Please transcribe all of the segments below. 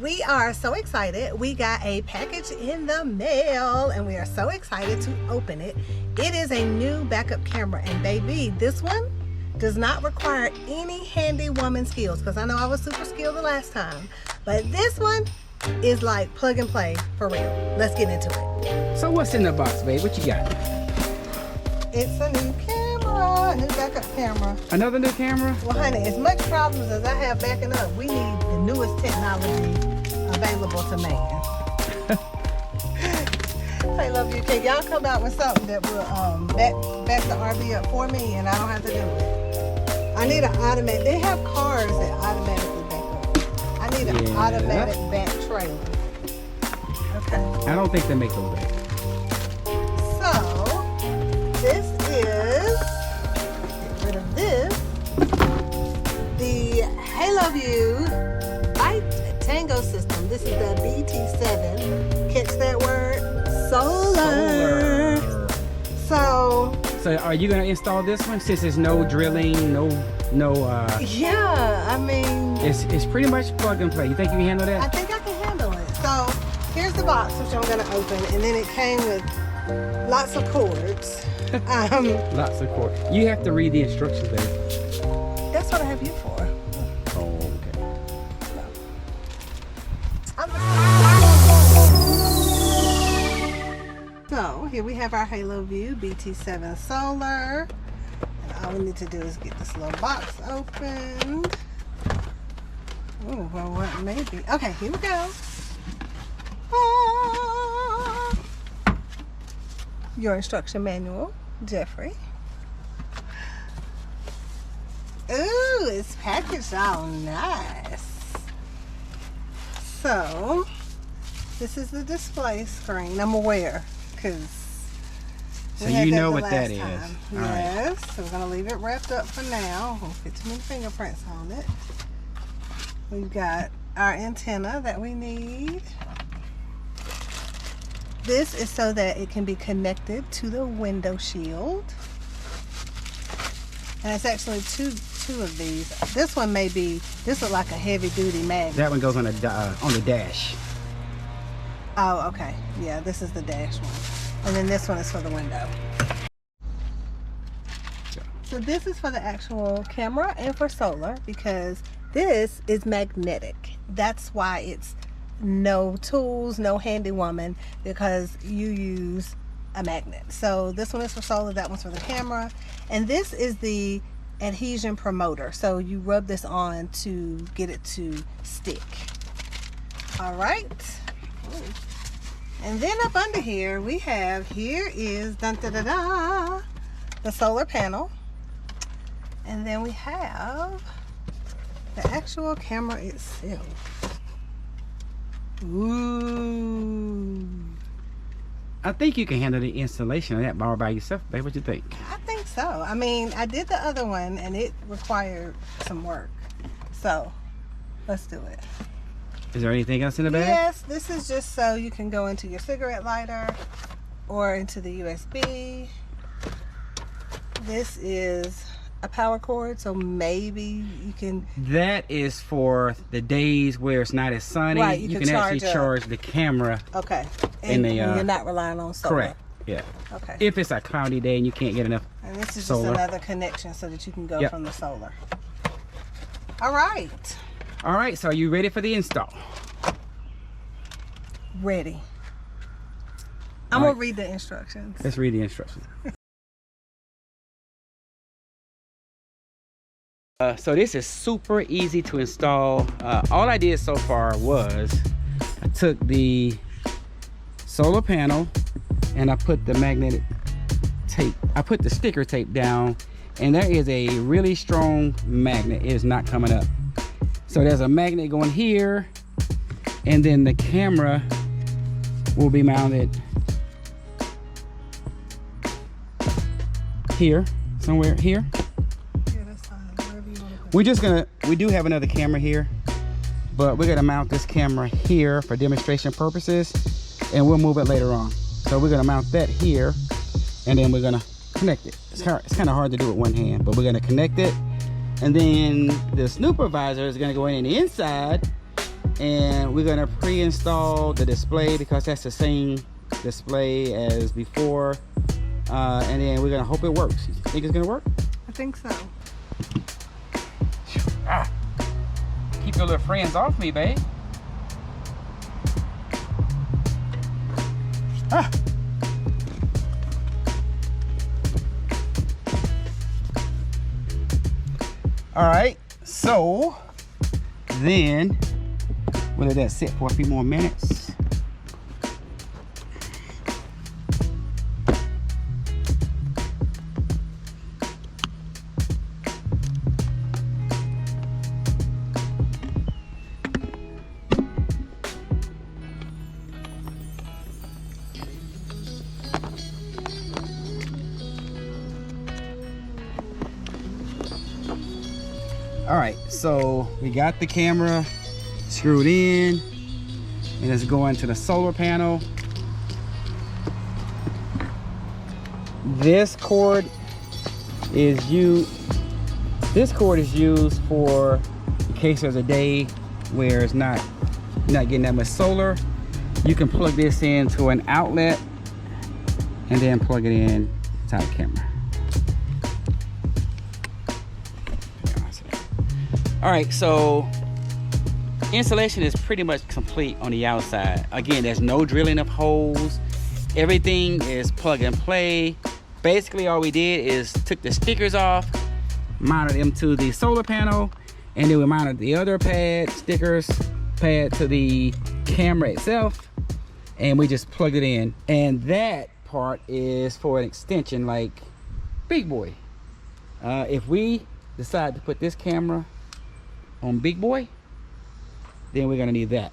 We are so excited. We got a package in the mail and we are so excited to open it. It is a new backup camera, and baby, this one does not require any handy woman skills, because I know I was super skilled the last time, but this one is like plug and play for real. Let's get into it. So what's in the box, babe? What you got? It's a new camera, a new backup camera. Another new camera? Well, honey, as much problems as I have backing up, we need the newest technology available to man. Haloview, can y'all come out with something that will back the RV up for me and I don't have to do it? I need an automatic. They have cars that automatically back up. I need an automatic back trailer. Okay. I don't think they make those back. So, this is, get rid of this, the Haloview Tango system. This is the BT7. Catch that word? Solar. So are you gonna install this one since there's no drilling, no yeah, I mean, it's pretty much plug and play. You think you can handle that? I think I can handle it. So here's the box, which I'm gonna open, and then it came with lots of cords. Lots of cords. You have to read the instructions, baby. That's what I have you for. Oh, okay. So here we have our Haloview BT7 SOLAR. And all we need to do is get this little box opened. Oh, well, what maybe? Okay, here we go. Ah. Your instruction manual, Jeffrey. Ooh, it's packaged all nice. So, this is the display screen. I'm aware, because so you know what that is. Yes, right. So we're going to leave it wrapped up for now. Won't fit too many fingerprints on it. We've got our antenna that we need. This is so that it can be connected to the window shield. And it's actually two of these. This one may be, this is like a heavy duty magnet. That one goes on the dash. Oh, okay. Yeah, this is the dash one. And then this one is for the window. So this is for the actual camera and for solar, because this is magnetic. That's why it's no tools, no handy woman, because you use a magnet. So this one is for solar, that one's for the camera. And this is the adhesion promoter. So you rub this on to get it to stick. All right. Ooh. And then up under here, we have, here is, dun, da, da, da, the solar panel. And then we have the actual camera itself. Ooh. I think you can handle the installation of that all by yourself, babe. What you think? I think so. I mean, I did the other one and it required some work. So, let's do it. Is there anything else in the bag? Yes, this is just so you can go into your cigarette lighter or into the USB. This is a power cord, so maybe you can... That is for the days where it's not as sunny. Right, you can actually charge the camera. Okay. And you're not relying on solar. Correct. Yeah. Okay. If it's a cloudy day and you can't get enough And this is solar. just another connection so that you can go from the solar. All right. All right, so are you ready for the install? Ready. I'm going to read the instructions. Let's read the instructions. So this is super easy to install. All I did so far was I took the solar panel and I put the magnetic tape. I put the sticker tape down, and there is a really strong magnet. It is not coming up. So there's a magnet going here, and then the camera will be mounted here, somewhere here. Yeah, that's fine. Wherever you want to put it. We do have another camera here, but we're gonna mount this camera here for demonstration purposes, and we'll move it later on. So we're gonna mount that here, and then we're gonna connect it. It's kind of hard to do with one hand, but we're gonna connect it. And then the supervisor is gonna go in the inside And we're gonna pre-install the display because that's the same display as before. And then we're gonna hope it works. You think it's gonna work? I think so. Keep your little friends off me, babe. All right, so then we'll let that sit for a few more minutes. All right, so we got the camera screwed in, and it's going to the solar panel. This cord is used for in case there's a day where it's not getting that much solar. You can plug this into an outlet and then plug it in to the camera. All right, so installation is pretty much complete on the outside. Again, there's no drilling of holes. Everything is plug and play. Basically, all we did is took the stickers off, mounted them to the solar panel, and then we mounted the other pad to the camera itself, and we just plugged it in. And that part is for an extension like Big Boy. If we decide to put this camera on Big Boy, then we're gonna need that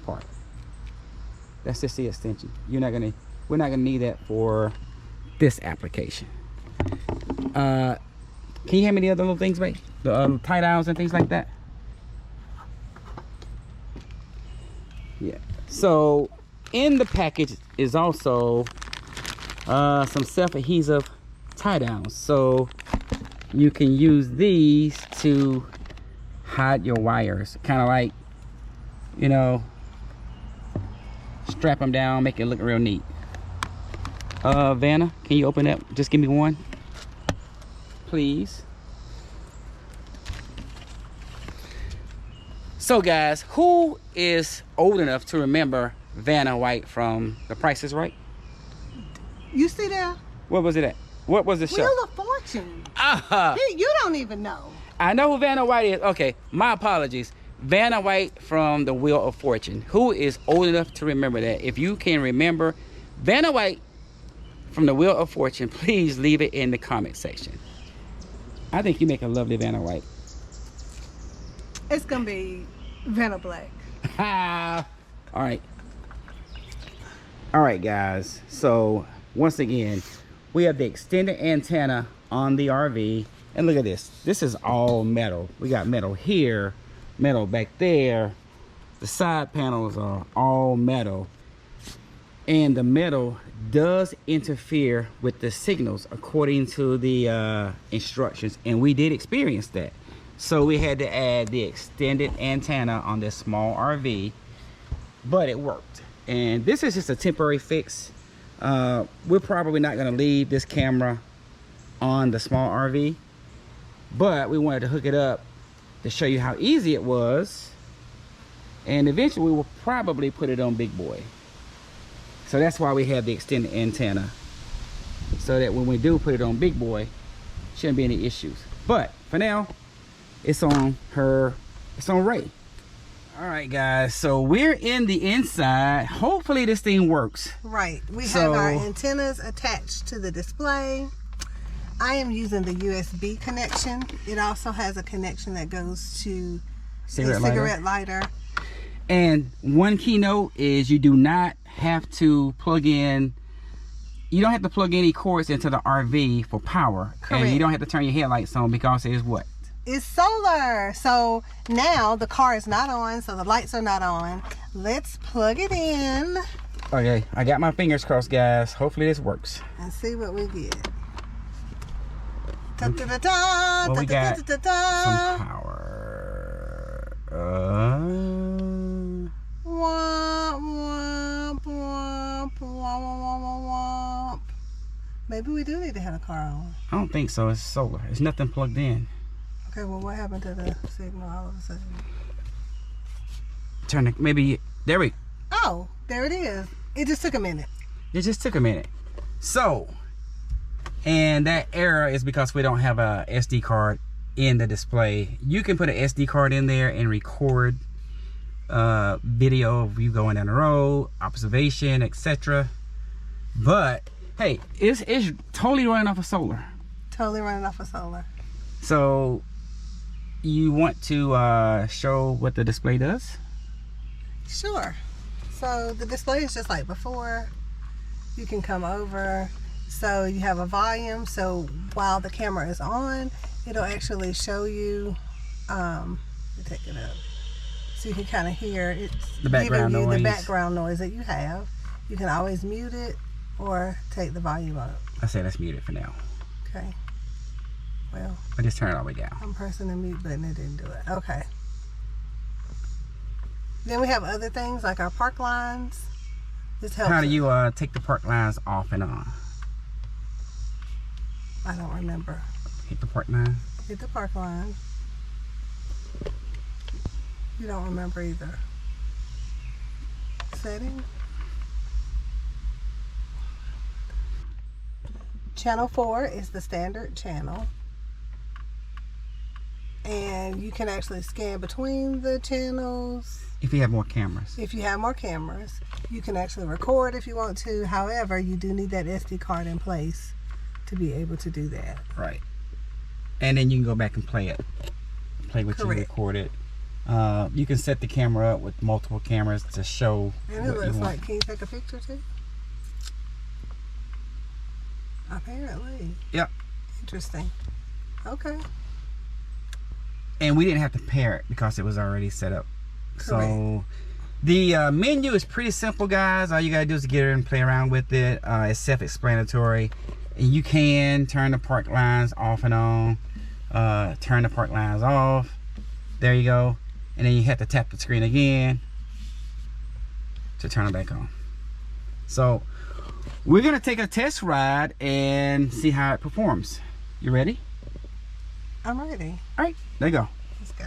part. That's just the extension. We're not gonna need that for this application. Can you hand me the other little things, babe? The tie downs and things like that? Yeah. So in the package is also some self-adhesive tie downs. So you can use these to hide your wires, kind of like, you know, strap them down, make it look real neat. Vanna, can you open that? Just give me one, please. So guys, who is old enough to remember Vanna White from The Price is Right? You see that? What was it at? What was the show? Wheel of Fortune. You don't even know. I know who Vanna White is. Okay, my apologies. Vanna White from The Wheel of Fortune. Who is old enough to remember that? If you can remember Vanna White from The Wheel of Fortune, please leave it in the comment section. I think you make a lovely Vanna White. It's gonna be Vanna Black. All right. All right, guys. So once again, we have the extended antenna on the RV. And look at this. This is all metal. We got metal here, metal back there. The side panels are all metal. And the metal does interfere with the signals according to the instructions. And we did experience that. So we had to add the extended antenna on this small RV. But it worked. And this is just a temporary fix. We're probably not going to leave this camera on the small RV. But we wanted to hook it up to show you how easy it was, and eventually we will probably put it on Big Boy. So that's why we have the extended antenna, so that when we do put it on Big Boy, shouldn't be any issues. But for now, it's on Ray. All right, guys, so we're in the inside. Hopefully this thing works. Right, we have our antennas attached to the display. I am using the USB connection. It also has a connection that goes to a cigarette lighter. And one keynote is you do not have to plug in, you don't have to plug any cords into the RV for power. Correct. And you don't have to turn your headlights on because it is what? It's solar. So now the car is not on, so the lights are not on. Let's plug it in. Okay, I got my fingers crossed, guys. Hopefully this works. And see what we get. Well, we got some power. Maybe we do need to have the car on. I don't think so. It's solar. It's nothing plugged in. Okay, well, what happened to the signal all of a sudden? Turn it. Maybe there we. Oh, there it is. It just took a minute. It just took a minute. So, and that error is because we don't have a SD card in the display. You can put an SD card in there and record video of you going down the road, observation, etc. But hey, it's totally running off of solar. Totally running off of solar. So you want to show what the display does? Sure. So the display is just like before. You can come over. So you have a volume. So while the camera is on, it'll actually show you. Let me take it up. So you can kind of hear it's the background giving you noise. the background noise that you have. You can always mute it or take the volume up. I say let's mute it for now. Okay. Well, I just turn it all the way down. I'm pressing the mute button. It didn't do it. Okay. Then we have other things like our park lines. This helps. How do you take the park lines off and on? I don't remember. Hit the park line. Hit the park line. You don't remember either. Setting. Channel 4 is the standard channel. And you can actually scan between the channels. If you have more cameras. If you have more cameras, you can actually record if you want to. However, you do need that SD card in place to be able to do that. Right. And then you can go back and play it. Play what Correct. you recorded. You can set the camera up with multiple cameras to show And what it looks you want. like, can you take a picture too? Apparently. Yep. Interesting. Okay. And we didn't have to pair it because it was already set up. Correct. So the menu is pretty simple, guys. All you gotta do is get it and play around with it. It's self-explanatory. And you can turn the park lines off and on. Turn the park lines off. There you go. And then you have to tap the screen again to turn it back on. So we're gonna take a test ride and see how it performs. You ready? I'm ready. All right, there you go. Let's go.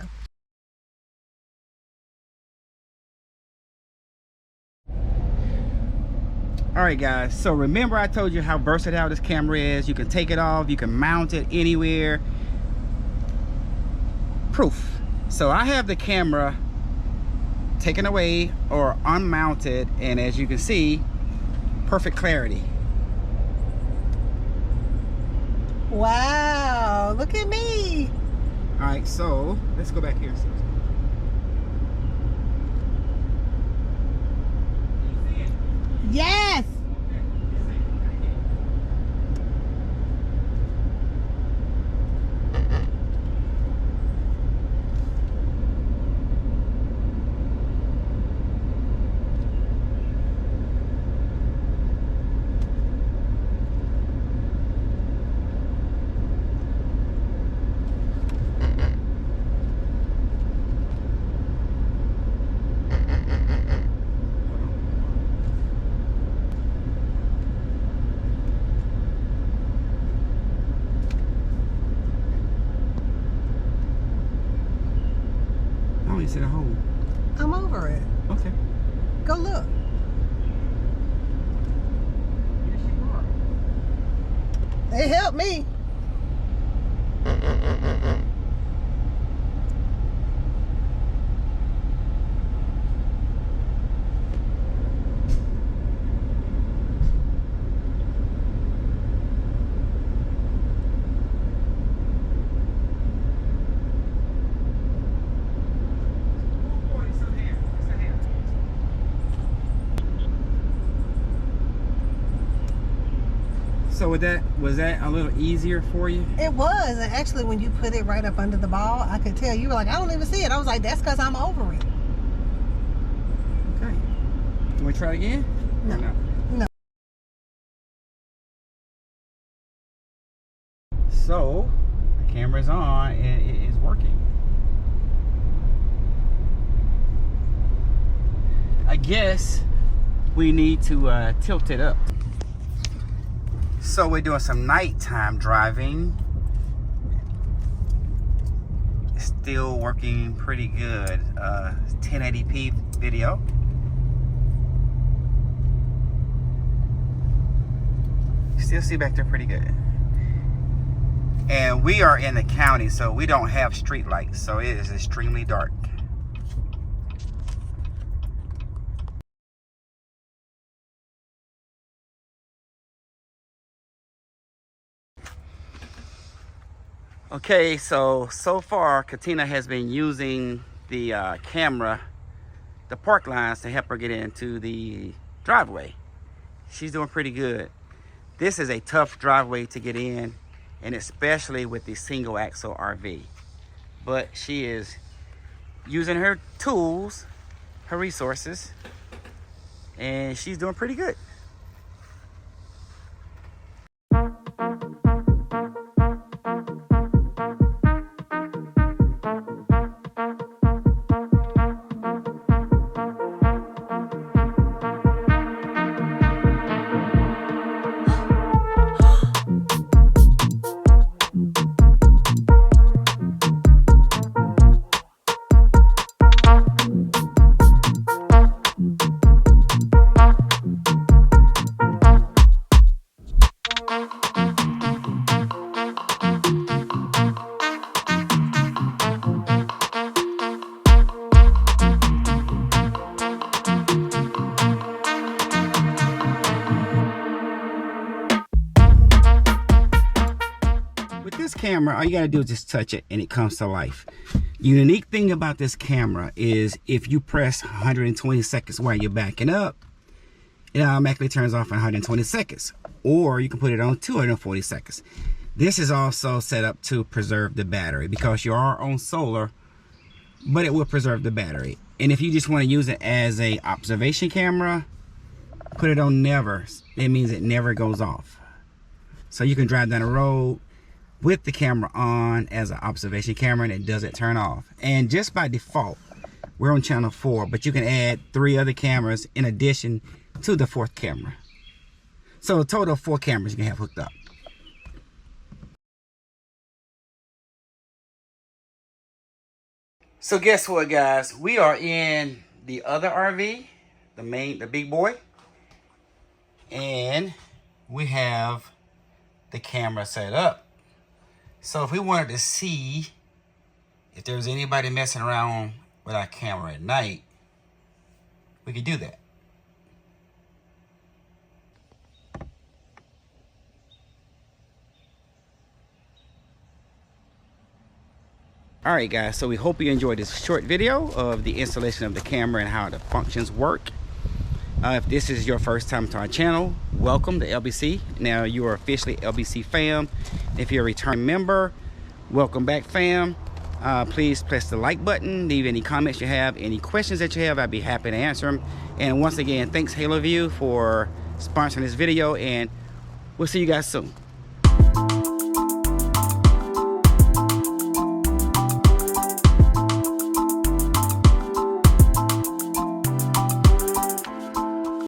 All right, guys, so remember I told you how versatile this camera is. You can take it off, you can mount it anywhere. Proof. So I have the camera taken away or unmounted, and as you can see, perfect clarity. Wow, look at me. All right, so let's go back here. Yes. I only said a hole. I'm over it. Okay. Go look. They helped me. So was that a little easier for you? It was, and actually when you put it right up under the ball, I could tell. You were like, I don't even see it. I was like, that's because I'm over it. Okay. You want to try it again? No. Or no? No. So the camera's on and it is working. I guess we need to tilt it up. So we're doing some nighttime driving. It's still working pretty good. 1080p video. Still see back there pretty good. And we are in the county, so we don't have street lights, so it is extremely dark. Okay, so far Katina has been using the camera, the park lines, to help her get into the driveway. She's doing pretty good. This is a tough driveway to get in, and especially with the single axle RV. But she is using her tools, her resources, and she's doing pretty good. With this camera, all you gotta do is just touch it and it comes to life. The unique thing about this camera is if you press 120 seconds while you're backing up, it automatically turns off in 120 seconds. Or you can put it on 240 seconds. This is also set up to preserve the battery because you are on solar, but it will preserve the battery. And if you just want to use it as a observation camera, put it on never. It means it never goes off. So you can drive down the road with the camera on as an observation camera and it doesn't turn off. And just by default, we're on channel 4, but you can add 3 other cameras in addition to the 4th camera. So a total of 4 cameras you can have hooked up. So guess what, guys? We are in the other RV, the big boy, and we have the camera set up. So if we wanted to see if there's anybody messing around with our camera at night, we could do that. Alright guys, so we hope you enjoyed this short video of the installation of the camera and how the functions work. If this is your first time to our channel, welcome to LBC. Now you are officially LBC Fam. If you're a return member, welcome back, fam. Please press the like button, leave any comments you have, any questions that you have, I'd be happy to answer them. And once again, thanks Haloview for sponsoring this video, and we'll see you guys soon.